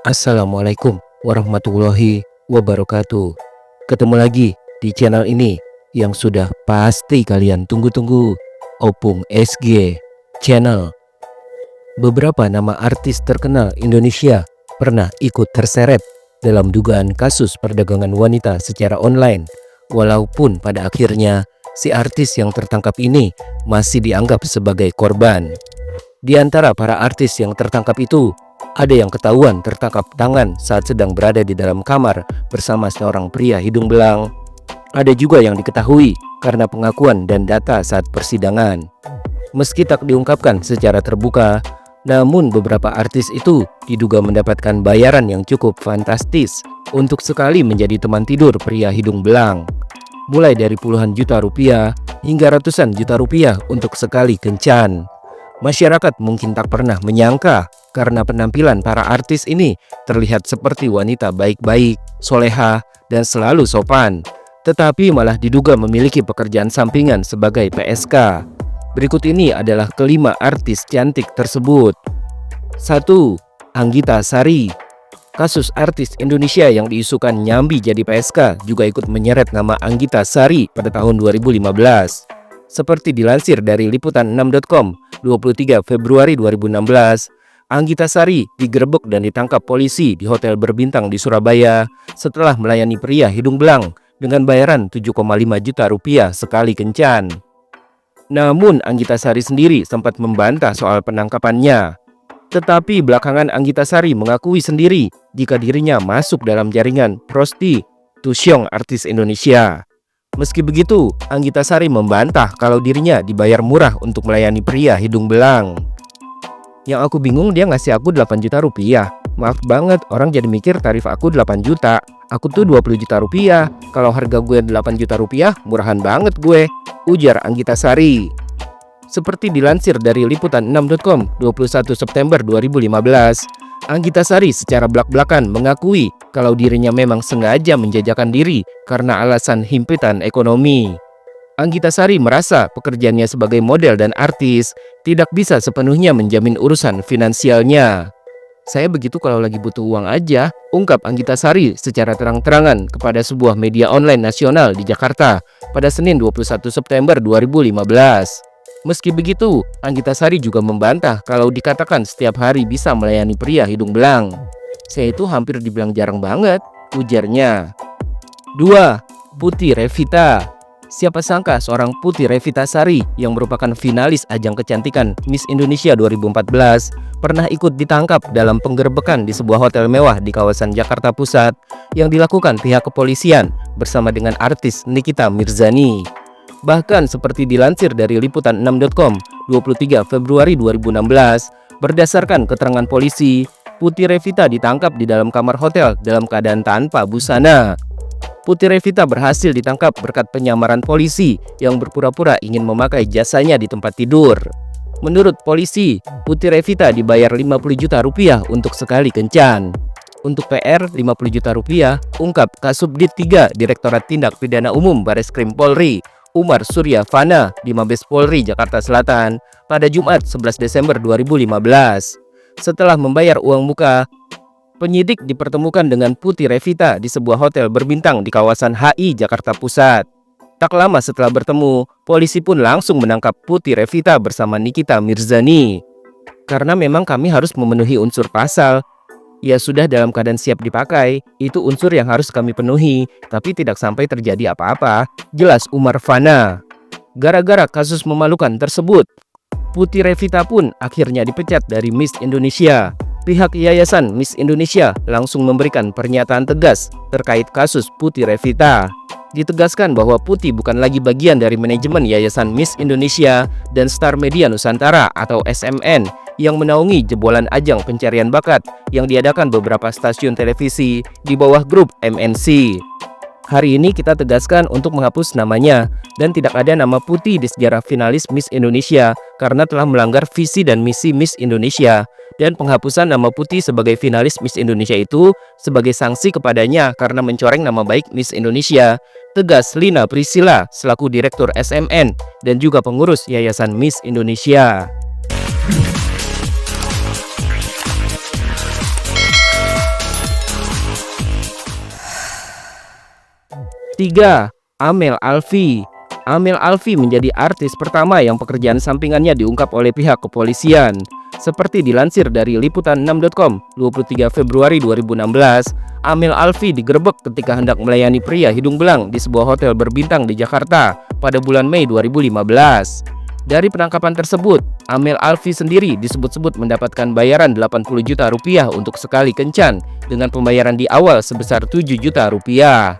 Assalamualaikum warahmatullahi wabarakatuh. Ketemu lagi di channel ini yang sudah pasti kalian tunggu-tunggu, Opung SG Channel. Beberapa nama artis terkenal Indonesia pernah ikut terseret dalam dugaan kasus perdagangan wanita secara online, walaupun pada akhirnya si artis yang tertangkap ini masih dianggap sebagai korban. Di antara para artis yang tertangkap itu, ada yang ketahuan tertangkap tangan saat sedang berada di dalam kamar bersama seorang pria hidung belang. Ada juga yang diketahui karena pengakuan dan data saat persidangan. Meski tak diungkapkan secara terbuka, namun beberapa artis itu diduga mendapatkan bayaran yang cukup fantastis untuk sekali menjadi teman tidur pria hidung belang. Mulai dari puluhan juta rupiah hingga ratusan juta rupiah untuk sekali kencan. Masyarakat mungkin tak pernah menyangka karena penampilan para artis ini terlihat seperti wanita baik-baik, soleha, dan selalu sopan. Tetapi malah diduga memiliki pekerjaan sampingan sebagai PSK. Berikut ini adalah kelima artis cantik tersebut. 1. Anggita Sari. Kasus artis Indonesia yang diisukan nyambi jadi PSK juga ikut menyeret nama Anggita Sari pada tahun 2015. Seperti dilansir dari liputan6.com 23 Februari 2016, Anggita Sari digerebek dan ditangkap polisi di hotel berbintang di Surabaya setelah melayani pria hidung belang dengan bayaran 7,5 juta rupiah sekali kencan. Namun Anggita Sari sendiri sempat membantah soal penangkapannya. Tetapi belakangan Anggita Sari mengakui sendiri jika dirinya masuk dalam jaringan prostitusi artis Indonesia. Meski begitu, Anggita Sari membantah kalau dirinya dibayar murah untuk melayani pria hidung belang. Yang aku bingung, dia ngasih aku 8 juta rupiah. Maaf banget, orang jadi mikir tarif aku 8 juta. Aku tuh 20 juta rupiah. Kalau harga gue 8 juta rupiah, murahan banget gue, ujar Anggita Sari. Seperti dilansir dari liputan6.com 21 September 2015, Anggita Sari secara belak-belakan mengakui kalau dirinya memang sengaja menjajakan diri karena alasan himpitan ekonomi. Anggita Sari merasa pekerjaannya sebagai model dan artis tidak bisa sepenuhnya menjamin urusan finansialnya. Saya begitu kalau lagi butuh uang aja, ungkap Anggita Sari secara terang-terangan kepada sebuah media online nasional di Jakarta pada Senin 21 September 2015. Meski begitu, Anggita Sari juga membantah kalau dikatakan setiap hari bisa melayani pria hidung belang. Saya itu hampir dibilang jarang banget, ujarnya. 2. Putih Revita. Siapa sangka seorang Putih Revita Sari yang merupakan finalis ajang kecantikan Miss Indonesia 2014 pernah ikut ditangkap dalam penggerebekan di sebuah hotel mewah di kawasan Jakarta Pusat yang dilakukan pihak kepolisian bersama dengan artis Nikita Mirzani. Bahkan seperti dilansir dari liputan6.com 23 Februari 2016, berdasarkan keterangan polisi, Putih Revita ditangkap di dalam kamar hotel dalam keadaan tanpa busana. Putih Revita berhasil ditangkap berkat penyamaran polisi yang berpura-pura ingin memakai jasanya di tempat tidur. Menurut polisi, Putih Revita dibayar 50 juta rupiah untuk sekali kencan. Untuk PR 50 juta rupiah, ungkap Kasubdit 3 Direktorat Tindak Pidana Umum Bareskrim Polri, Umar Surya Fana di Mabes Polri Jakarta Selatan pada Jumat 11 Desember 2015. Setelah membayar uang muka, penyidik dipertemukan dengan Putih Revita di sebuah hotel berbintang di kawasan HI Jakarta Pusat. Tak lama setelah bertemu, polisi pun langsung menangkap Putih Revita bersama Nikita Mirzani. Karena memang kami harus memenuhi unsur pasal. Ya sudah dalam keadaan siap dipakai, itu unsur yang harus kami penuhi, tapi tidak sampai terjadi apa-apa, jelas Umar Fana. Gara-gara kasus memalukan tersebut, Putih Revita pun akhirnya dipecat dari Miss Indonesia. Pihak Yayasan Miss Indonesia langsung memberikan pernyataan tegas terkait kasus Putih Revita. Ditegaskan bahwa Putih bukan lagi bagian dari manajemen Yayasan Miss Indonesia dan Star Media Nusantara atau SMN yang menaungi jebolan ajang pencarian bakat yang diadakan beberapa stasiun televisi di bawah grup MNC. Hari ini kita tegaskan untuk menghapus namanya dan tidak ada nama Putih di sejarah finalis Miss Indonesia karena telah melanggar visi dan misi Miss Indonesia, dan penghapusan nama Putih sebagai finalis Miss Indonesia itu sebagai sanksi kepadanya karena mencoreng nama baik Miss Indonesia, tegas Lina Priscilla selaku Direktur SMN dan juga pengurus Yayasan Miss Indonesia. 3. Amel Alfi. Amel Alfi menjadi artis pertama yang pekerjaan sampingannya diungkap oleh pihak kepolisian. Seperti dilansir dari liputan6.com 23 Februari 2016, Amel Alfi digerebek ketika hendak melayani pria hidung belang di sebuah hotel berbintang di Jakarta pada bulan Mei 2015. Dari penangkapan tersebut, Amel Alfi sendiri disebut-sebut mendapatkan bayaran 80 juta rupiah untuk sekali kencan dengan pembayaran di awal sebesar 7 juta rupiah.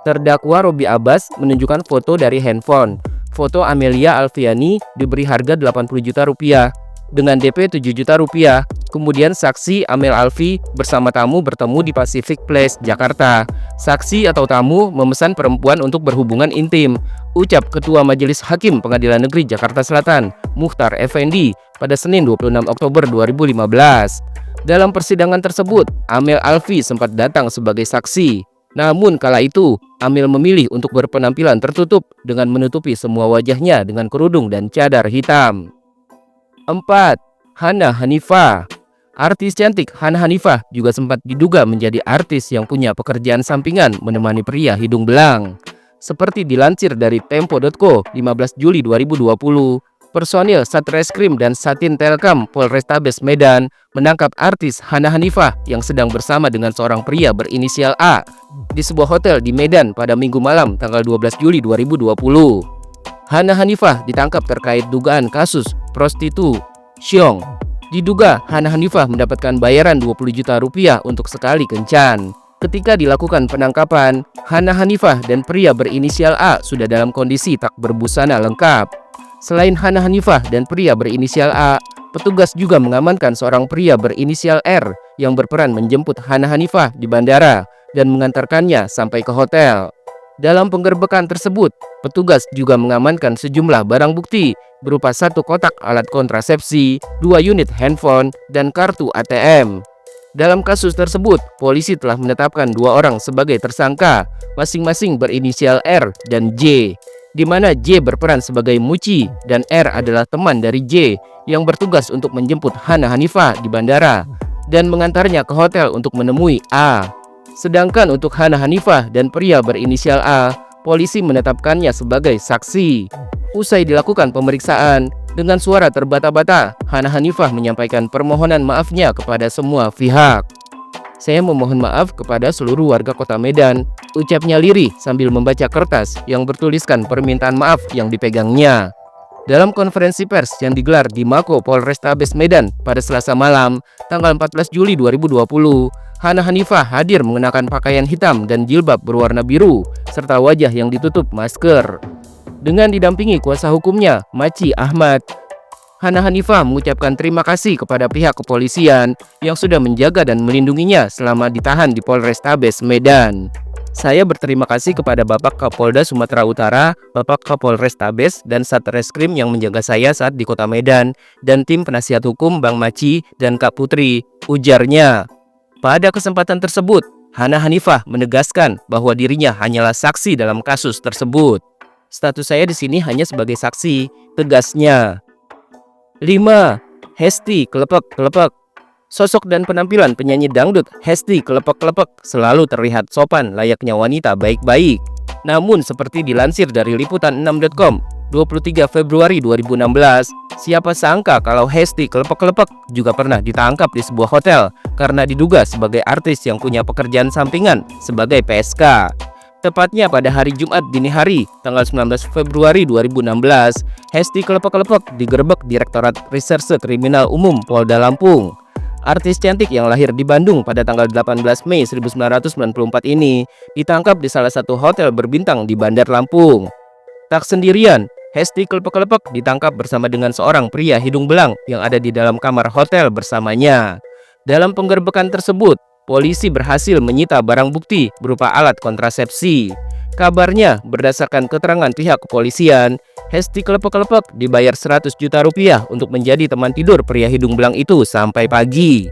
Terdakwa Robi Abbas menunjukkan foto dari handphone. Foto Amelia Alfiani diberi harga 80 juta rupiah dengan DP 7 juta rupiah. Kemudian saksi Amel Alfi bersama tamu bertemu di Pacific Place, Jakarta. Saksi atau tamu memesan perempuan untuk berhubungan intim, ucap Ketua Majelis Hakim Pengadilan Negeri Jakarta Selatan, Mukhtar Effendi, pada Senin 26 Oktober 2015. Dalam persidangan tersebut, Amel Alfi sempat datang sebagai saksi. Namun kala itu, Amel memilih untuk berpenampilan tertutup dengan menutupi semua wajahnya dengan kerudung dan cadar hitam. 4. Hana Hanifah. Artis cantik Hana Hanifah juga sempat diduga menjadi artis yang punya pekerjaan sampingan menemani pria hidung belang. Seperti dilansir dari Tempo.co 15 Juli 2020, personil Satreskrim dan Satin Telkom Polrestabes Medan menangkap artis Hana Hanifah yang sedang bersama dengan seorang pria berinisial A di sebuah hotel di Medan pada Minggu malam tanggal 12 Juli 2020. Hana Hanifah ditangkap terkait dugaan kasus prostitusi. Diduga Hana Hanifah mendapatkan bayaran 20 juta rupiah untuk sekali kencan. Ketika dilakukan penangkapan, Hana Hanifah dan pria berinisial A sudah dalam kondisi tak berbusana lengkap. Selain Hana Hanifah dan pria berinisial A, petugas juga mengamankan seorang pria berinisial R yang berperan menjemput Hana Hanifah di bandara dan mengantarkannya sampai ke hotel. Dalam penggerbekan tersebut, petugas juga mengamankan sejumlah barang bukti berupa 1 kotak alat kontrasepsi, 2 unit handphone, dan kartu ATM. Dalam kasus tersebut, polisi telah menetapkan 2 orang sebagai tersangka, masing-masing berinisial R dan J, di mana J berperan sebagai muci dan R adalah teman dari J yang bertugas untuk menjemput Hana Hanifah di bandara dan mengantarnya ke hotel untuk menemui A. Sedangkan untuk Hana Hanifah dan pria berinisial A, polisi menetapkannya sebagai saksi. Usai dilakukan pemeriksaan, dengan suara terbata-bata, Hana Hanifah menyampaikan permohonan maafnya kepada semua pihak. "Saya memohon maaf kepada seluruh warga kota Medan," ucapnya lirih sambil membaca kertas yang bertuliskan permintaan maaf yang dipegangnya. Dalam konferensi pers yang digelar di Mako Polrestabes Medan pada Selasa malam, tanggal 14 Juli 2020, Hana Hanifah hadir mengenakan pakaian hitam dan jilbab berwarna biru, serta wajah yang ditutup masker. Dengan didampingi kuasa hukumnya, Maci Ahmad, Hana Hanifah mengucapkan terima kasih kepada pihak kepolisian yang sudah menjaga dan melindunginya selama ditahan di Polrestabes Medan. "Saya berterima kasih kepada Bapak Kapolda Sumatera Utara, Bapak Kapolrestabes, dan Satreskrim yang menjaga saya saat di kota Medan, dan tim penasihat hukum Bang Maci dan Kak Putri," ujarnya. Pada kesempatan tersebut, Hana Hanifah menegaskan bahwa dirinya hanyalah saksi dalam kasus tersebut. "Status saya di sini hanya sebagai saksi," tegasnya. 5. Hesti Kelepek-Kelepek. Sosok dan penampilan penyanyi dangdut Hesti Kelepek-Kelepek selalu terlihat sopan layaknya wanita baik-baik. Namun seperti dilansir dari liputan6.com 23 Februari 2016, siapa sangka kalau Hesti Kelepek-Kelepek juga pernah ditangkap di sebuah hotel karena diduga sebagai artis yang punya pekerjaan sampingan sebagai PSK. Tepatnya pada hari Jumat dini hari, tanggal 19 Februari 2016, Hesti Kelepek-Kelepek digerebek Direktorat Reserse Kriminal Umum Polda Lampung. Artis cantik yang lahir di Bandung pada tanggal 18 Mei 1994 ini ditangkap di salah satu hotel berbintang di Bandar Lampung. Tak sendirian, Hesti Kelepek-Kelepek ditangkap bersama dengan seorang pria hidung belang yang ada di dalam kamar hotel bersamanya. Dalam penggerbekan tersebut, polisi berhasil menyita barang bukti berupa alat kontrasepsi. Kabarnya, berdasarkan keterangan pihak kepolisian, Hesti Kelepek-Kelepek dibayar 100 juta rupiah untuk menjadi teman tidur pria hidung belang itu sampai pagi.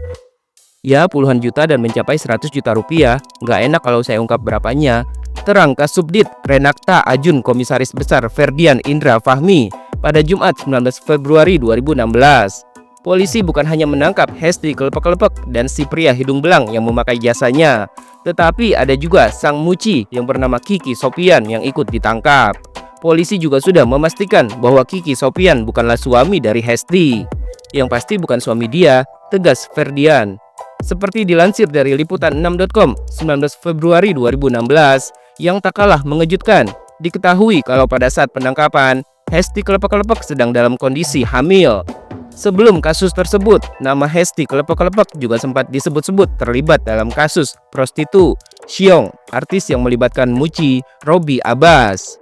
"Ya, puluhan juta dan mencapai 100 juta rupiah. Nggak enak kalau saya ungkap berapanya," terang Kasubdit Renakta Ajun Komisaris Besar Ferdian Indra Fahmi pada Jumat 19 Februari 2016. Polisi bukan hanya menangkap Hesti Kelepek-Kelepek dan si pria hidung belang yang memakai jasanya, Tetapi ada juga sang Muci yang bernama Kiki Sopian yang ikut ditangkap. Polisi juga sudah memastikan bahwa Kiki Sopian bukanlah suami dari Hesti. Yang pasti bukan suami dia, tegas Ferdian. Seperti dilansir dari liputan6.com 19 Februari 2016, yang tak kalah mengejutkan, diketahui kalau pada saat penangkapan, Hesti Kelepek-Kelepek sedang dalam kondisi hamil. Sebelum kasus tersebut, nama Hesti Kelepek-Kelepek juga sempat disebut-sebut terlibat dalam kasus prostitu Xiong, artis yang melibatkan Muci Robby Abbas.